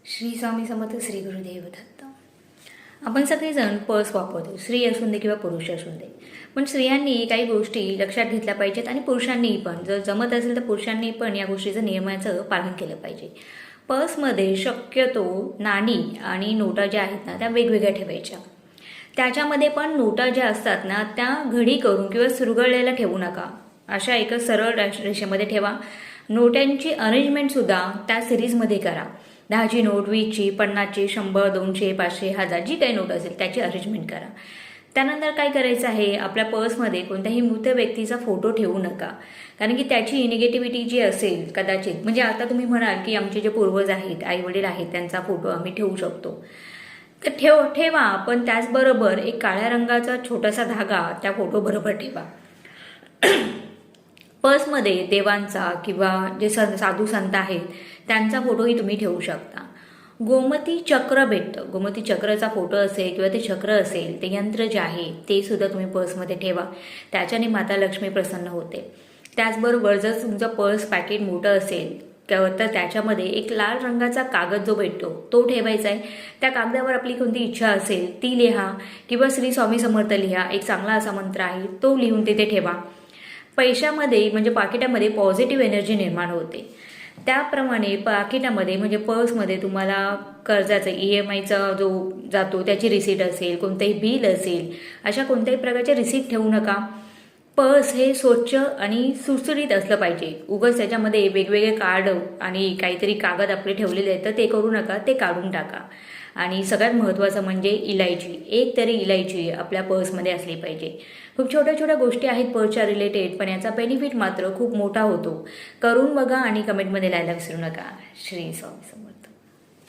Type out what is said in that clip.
श्री स्वामी समर्थ, श्री गुरुदेव दत्त. आपण सगळेजण पर्स वापरतो, स्त्री असून दे किंवा पुरुष असून दे. पण स्त्रियांनी काही गोष्टी लक्षात घेतल्या पाहिजेत आणि पुरुषांनीही पण, जर जमत असेल तर पुरुषांनी पण या गोष्टीचं नियमाचं पालन केलं पाहिजे. पर्समध्ये शक्यतो नाणी आणि नोटा ज्या आहेत ना त्या वेगवेगळ्या ठेवायच्या. त्याच्यामध्ये पण नोटा ज्या असतात ना त्या घडी करून किंवा सुरगळलेल्या ठेवू नका. अशा एका सरळ रेषेमध्ये ठेवा. नोटांची अरेंजमेंटसुद्धा त्या सिरीजमध्ये करा. 10ची नोट, 20ची, 50ची, 100, 200, 500, 1000 जी काही नोट असेल त्याची अरेंजमेंट करा. त्यानंतर काय करायचं आहे, आपल्या पर्समध्ये कोणत्याही मृत व्यक्तीचा फोटो ठेवू नका. कारण की त्याची निगेटिव्हिटी जी असेल कदाचित, म्हणजे आता तुम्ही म्हणाल की आमचे जे पूर्वज आहेत, आईवडील आहेत, त्यांचा फोटो आम्ही ठेवू शकतो, तर ठेवा. पण त्याचबरोबर एक काळ्या रंगाचा छोटासा धागा त्या फोटोबरोबर ठेवा. पर्समध्ये देवांचा किंवा जे साधू संत आहेत त्यांचा फोटोही तुम्ही ठेवू शकता. गोमती चक्र भेटतं. गोमती चक्राचा फोटो असेल किंवा ते चक्र असेल, ते यंत्र जे आहे ते सुद्धा तुम्ही पर्समध्ये ठेवा. त्याच्याने माता लक्ष्मी प्रसन्न होते. त्याचबरोबर जर तुमचं पर्स पॅकेट मोठं असेल तर त्याच्यामध्ये एक लाल रंगाचा कागद जो भेटतो तो ठेवायचा आहे. त्या कागदावर आपली कोणती इच्छा असेल ती लिहा किंवा श्री स्वामी समर्थ लिहा. एक चांगला असा मंत्र आहे तो लिहून तिथे ठेवा. पैशामध्ये म्हणजे पाकिटामध्ये पॉझिटिव्ह एनर्जी निर्माण होते. त्याप्रमाणे पाकिटामध्ये म्हणजे पर्समध्ये तुम्हाला कर्जाचा EMIचा जो जातो त्याची रिसीट असेल, कोणतंही बिल असेल, अशा कोणत्याही प्रकारचे रिसीट ठेवू नका. पर्स हे स्वच्छ आणि सुटसुटीत असलं पाहिजे. उगाच त्याच्यामध्ये वेगवेगळे कार्ड आणि काहीतरी कागद आपले ठेवलेले आहेत तर ते करू नका, ते काढून टाका. आणि सगळ्यात महत्त्वाचं म्हणजे इलायची, एक तरी इलायची आपल्या पर्समध्ये असली पाहिजे. खूप छोट्या छोट्या गोष्टी आहेत पर्सच्या रिलेटेड, पण याचा बेनिफिट मात्र खूप मोठा होतो. करून बघा आणि कमेंटमध्ये लिहायला विसरू नका. श्री स्वामी समर्थ.